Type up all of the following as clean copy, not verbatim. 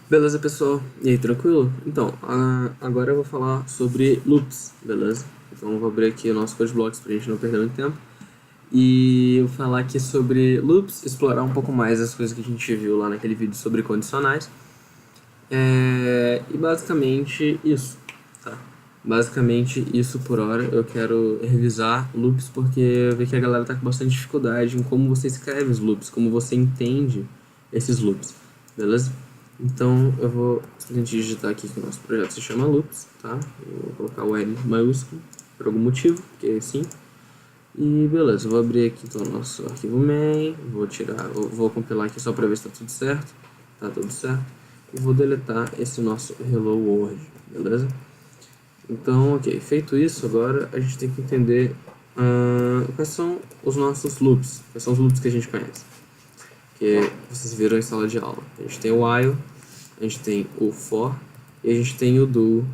Beleza, pessoal? E aí, tranquilo? Então, agora eu vou falar sobre loops, beleza? Então, eu vou abrir aqui o nosso CodeBlocks pra gente não perder muito tempo. E eu vou falar aqui sobre loops, explorar um pouco mais as coisas que a gente viu lá naquele vídeo sobre condicionais. E basicamente isso, tá? Basicamente isso por hora. Eu quero revisar loops porque eu vi que a galera tá com bastante dificuldade em como você escreve os loops, como você entende esses loops, beleza? Então eu vou simplesmente digitar aqui que o nosso projeto se chama loops, tá? Eu vou colocar o L maiúsculo por algum motivo, porque sim. E beleza, eu vou abrir aqui então o nosso arquivo main, vou compilar aqui só para ver se tá tudo certo. Tá tudo certo. E vou deletar esse nosso hello world, beleza? Então, ok, feito isso, agora a gente tem que entender quais são os nossos loops, quais são os loops que a gente conhece, que vocês viram em sala de aula. A gente tem o while, a gente tem o for e a gente tem o do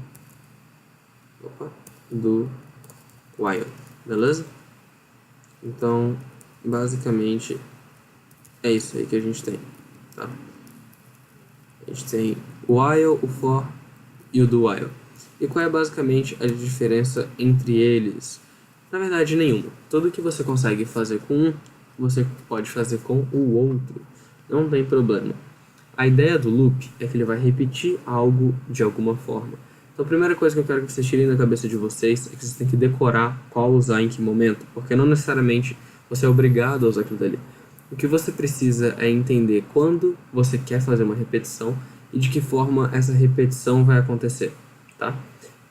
while, beleza? Então, basicamente, é isso aí que a gente tem, tá? A gente tem o while, o for e o do while. E qual é basicamente a diferença entre eles? Na verdade, nenhuma. Tudo que você consegue fazer com um, você pode fazer com o outro. Não tem problema. A ideia do loop é que ele vai repetir algo de alguma forma. Então a primeira coisa que eu quero que vocês tirem da cabeça de vocês é que vocês têm que decorar qual usar em que momento, porque não necessariamente você é obrigado a usar aquilo dali. O que você precisa é entender quando você quer fazer uma repetição e de que forma essa repetição vai acontecer, tá?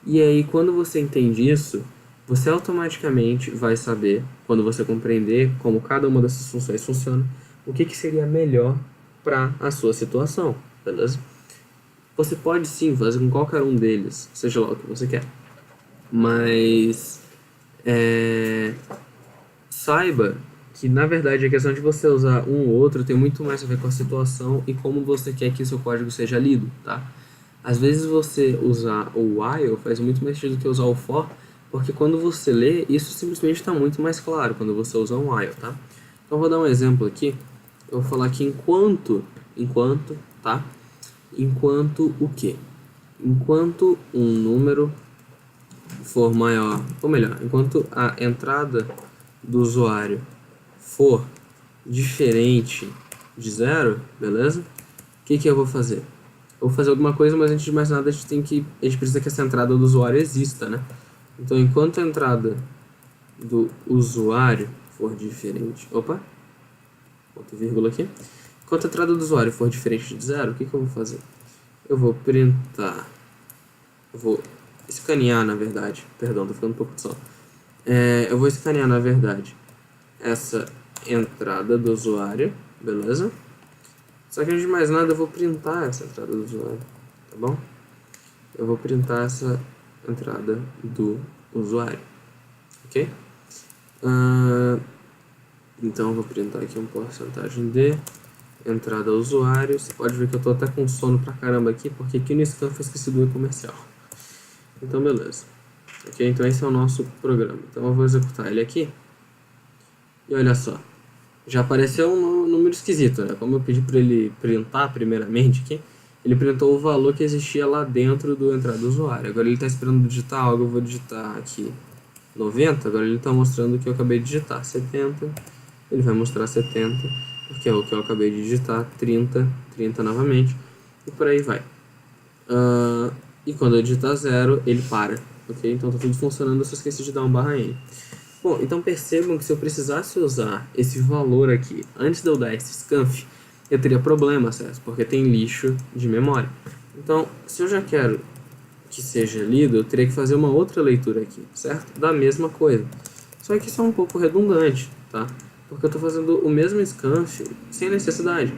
E aí, quando você entende isso, você automaticamente vai saber, quando você compreender como cada uma dessas funções funciona, o que seria melhor para a sua situação, beleza? Você pode sim fazer com qualquer um deles, seja lá o que você quer, mas saiba que na verdade a questão de você usar um ou outro tem muito mais a ver com a situação e como você quer que o seu código seja lido, tá? Às vezes você usar o while faz muito mais sentido do que usar o for, porque quando você lê, isso simplesmente está muito mais claro quando você usa um while, tá? Então eu vou dar um exemplo aqui. Eu vou falar que enquanto, tá? Enquanto o quê? Enquanto um número for maior, ou melhor, enquanto a entrada do usuário for diferente de zero, beleza? O que eu vou fazer? Eu vou fazer alguma coisa, mas antes de mais nada a gente precisa que essa entrada do usuário exista, né? Então, enquanto a entrada do usuário for diferente... Opa! Ponto vírgula aqui. Enquanto a entrada do usuário for diferente de zero, o que eu vou fazer? Eu vou printar... Eu vou escanear, na verdade. Perdão, tô ficando um pouco de som. Eu vou escanear, na verdade, essa entrada do usuário, beleza? Só que antes de mais nada eu vou printar essa entrada do usuário, tá bom? Eu vou printar essa entrada do usuário, ok? Então eu vou printar aqui uma porcentagem de entrada usuário. Você pode ver que eu tô até com sono pra caramba aqui, porque aqui no scan foi esquecido do comercial. Então beleza. Ok, então esse é o nosso programa. Então eu vou executar ele aqui. E olha só. Já apareceu um número esquisito, né? Como eu pedi para ele printar primeiramente aqui, ele printou o valor que existia lá dentro do entrada do usuário. Agora ele está esperando digitar algo, eu vou digitar aqui 90, agora ele está mostrando o que eu acabei de digitar, 70, ele vai mostrar 70, porque é o que eu acabei de digitar, 30, 30 novamente, e por aí vai. E quando eu digitar 0, ele para, ok? Então tá tudo funcionando, eu só esqueci de dar um barra N. Bom, então percebam que se eu precisasse usar esse valor aqui antes de eu dar esse scanf, eu teria problema, certo? Porque tem lixo de memória. Então, se eu já quero que seja lido, eu teria que fazer uma outra leitura aqui, certo? Da mesma coisa. Só que isso é um pouco redundante, tá? Porque eu estou fazendo o mesmo scanf sem necessidade.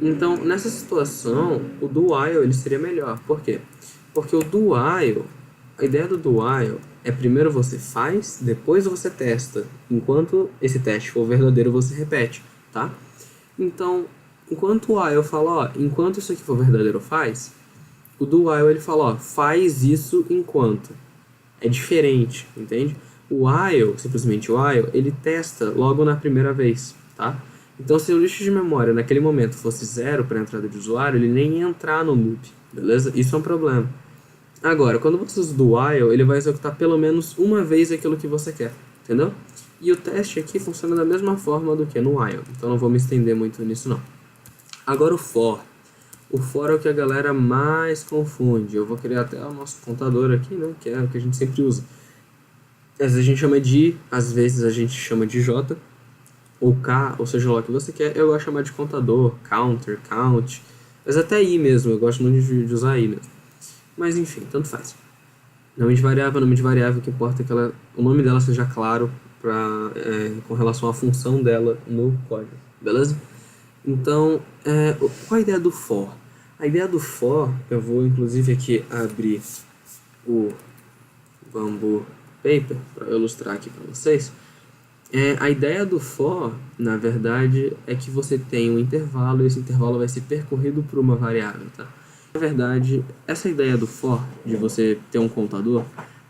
Então, nessa situação, o do while ele seria melhor. Por quê? Porque o do while, a ideia do while é primeiro você faz, depois você testa. Enquanto esse teste for verdadeiro, você repete, tá? Então, enquanto o while fala, ó, enquanto isso aqui for verdadeiro, faz, o do while ele fala, ó, faz isso enquanto. É diferente, entende? O while, simplesmente o while, ele testa logo na primeira vez, tá? Então, se o lixo de memória naquele momento fosse 0 para a entrada de usuário, ele nem ia entrar no loop, beleza? Isso é um problema. Agora, quando você usa do while, ele vai executar pelo menos uma vez aquilo que você quer, entendeu? E o teste aqui funciona da mesma forma do que no while, então não vou me estender muito nisso não. Agora o for. O for é o que a galera mais confunde. Eu vou criar até o nosso contador aqui, né? Que é o que a gente sempre usa. Às vezes a gente chama de I, às vezes a gente chama de J, ou K, ou seja lá o que você quer. Eu gosto de chamar de contador, counter, count, mas até I mesmo, eu gosto muito de usar I mesmo. Mas enfim, tanto faz. Nome de variável, o que importa é que o nome dela seja claro com relação à função dela no código, beleza? Então, qual a ideia do for? A ideia do for, eu vou inclusive aqui abrir o Bamboo Paper para ilustrar aqui para vocês. A ideia do for, na verdade, é que você tem um intervalo e esse intervalo vai ser percorrido por uma variável, tá? Na verdade, essa ideia do for, de você ter um contador,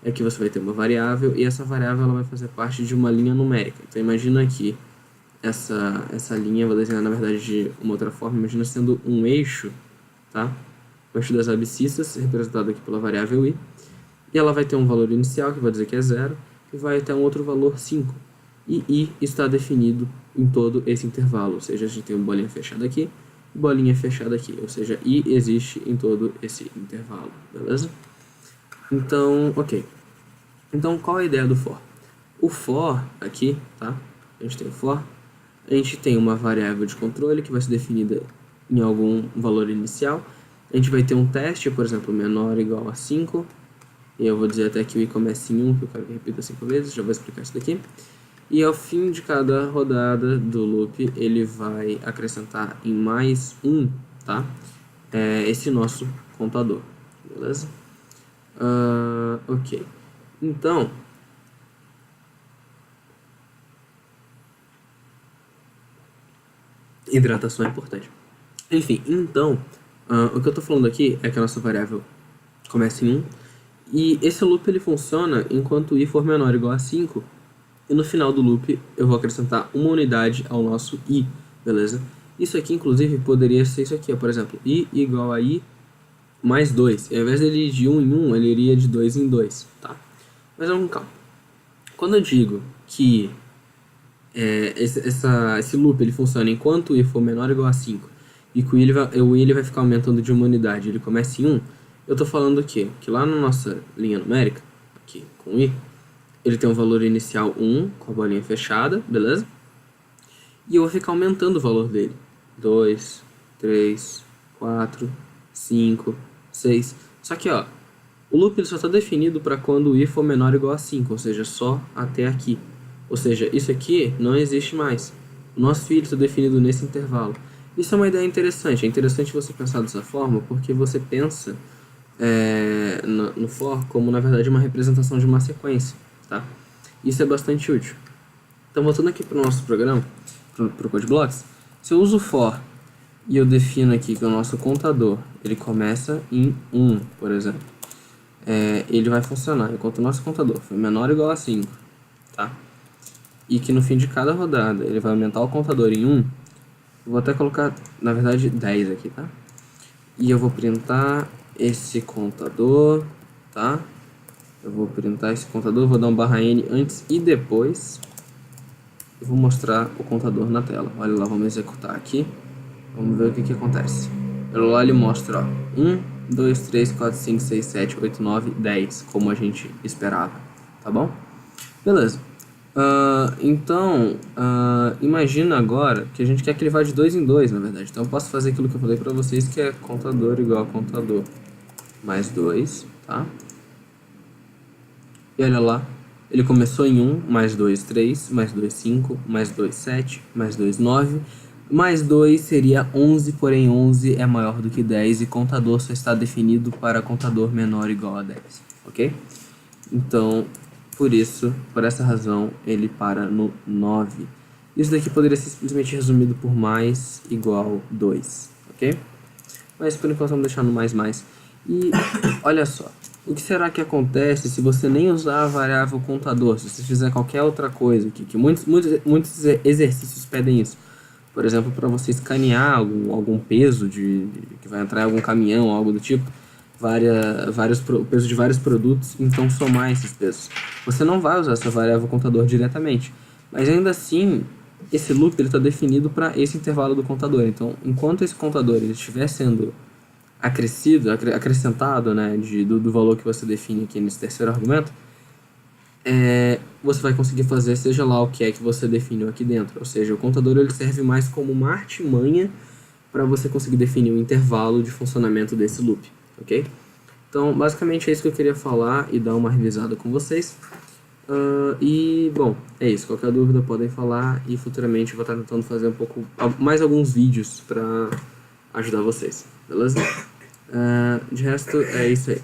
é que você vai ter uma variável e essa variável ela vai fazer parte de uma linha numérica. Então imagina aqui, essa linha, eu vou desenhar na verdade de uma outra forma, imagina sendo um eixo, tá? O eixo das abscissas, representado aqui pela variável i, e ela vai ter um valor inicial, que vai dizer que é 0, e vai ter um outro valor 5. E i está definido em todo esse intervalo, ou seja, a gente tem uma bolinha fechada aqui, bolinha fechada aqui, ou seja, i existe em todo esse intervalo, beleza? Então, ok. Então, qual é a ideia do for? O for aqui, tá? A gente tem o for, a gente tem uma variável de controle que vai ser definida em algum valor inicial, a gente vai ter um teste, por exemplo, menor ou igual a 5, e eu vou dizer até que o i comece em 1, que eu quero que repita 5 vezes, já vou explicar isso daqui. E ao fim de cada rodada do loop, ele vai acrescentar em mais 1, tá? Esse nosso contador, beleza? Ok. Então, hidratação é importante. Enfim, então, o que eu tô falando aqui é que a nossa variável começa em 1, e esse loop ele funciona enquanto i for menor ou igual a 5, e no final do loop eu vou acrescentar uma unidade ao nosso i, beleza? Isso aqui, inclusive, poderia ser isso aqui, ó, por exemplo, i igual a i mais 2. E ao invés dele ir de 1 em 1, ele iria de 2 em 2, tá? Mas vamos calma. Quando eu digo que esse loop ele funciona enquanto o i for menor ou igual a 5, e que o i ele vai ficar aumentando de uma unidade, ele começa em 1, eu estou falando o quê? Que lá na nossa linha numérica, aqui com i, ele tem um valor inicial 1, com a bolinha fechada, beleza? E eu vou ficar aumentando o valor dele. 2, 3, 4, 5, 6. Só que, ó, o loop ele só está definido para quando o i for menor ou igual a 5, ou seja, só até aqui. Ou seja, isso aqui não existe mais. O nosso i está definido nesse intervalo. Isso é uma ideia interessante. É interessante você pensar dessa forma, porque você pensa no for como, na verdade, uma representação de uma sequência, tá? Isso é bastante útil. Então, voltando aqui para o nosso programa, para o CodeBlocks, se eu uso for e eu defino aqui que o nosso contador ele começa em 1, por exemplo, ele vai funcionar enquanto o nosso contador for menor ou igual a 5, tá? E que no fim de cada rodada ele vai aumentar o contador em 1, eu vou até colocar, na verdade, 10 aqui, tá? E eu vou printar esse contador, tá? Eu vou printar esse contador, vou dar um /n antes e depois. Eu vou mostrar o contador na tela. Olha lá, vamos executar aqui. Vamos ver o que acontece. Lá ele mostra, ó, 1, 2, 3, 4, 5, 6, 7, 8, 9, 10, como a gente esperava, tá bom? Beleza. Então, imagina agora que a gente quer que ele vá de 2 em 2, na verdade. Então eu posso fazer aquilo que eu falei pra vocês, que é contador igual a contador mais 2, tá? E olha lá, ele começou em 1, mais 2, 3, mais 2, 5, mais 2, 7, mais 2, 9, mais 2 seria 11, porém 11 é maior do que 10 e contador só está definido para contador menor ou igual a 10, ok? Então, por essa razão, ele para no 9. Isso daqui poderia ser simplesmente resumido por mais igual 2, ok? Mas por enquanto vamos deixar no mais. E olha só, o que será que acontece se você nem usar a variável contador, se você fizer qualquer outra coisa aqui, que muitos exercícios pedem isso. Por exemplo, para você escanear algum peso que vai entrar em algum caminhão, algo do tipo, o peso de vários produtos, então somar esses pesos. Você não vai usar essa variável contador diretamente, mas ainda assim, esse loop está definido para esse intervalo do contador. Então, enquanto esse contador ele estiver sendo acrescentado, né, do valor que você define aqui nesse terceiro argumento, você vai conseguir fazer seja lá o que é que você definiu aqui dentro. Ou seja, o contador ele serve mais como uma artimanha para você conseguir definir o intervalo de funcionamento desse loop, ok? Então, basicamente é isso que eu queria falar e dar uma revisada com vocês. E, bom, é isso. Qualquer dúvida podem falar e futuramente eu vou estar tentando fazer mais alguns vídeos para ajudar vocês, beleza? De resto, é isso aí.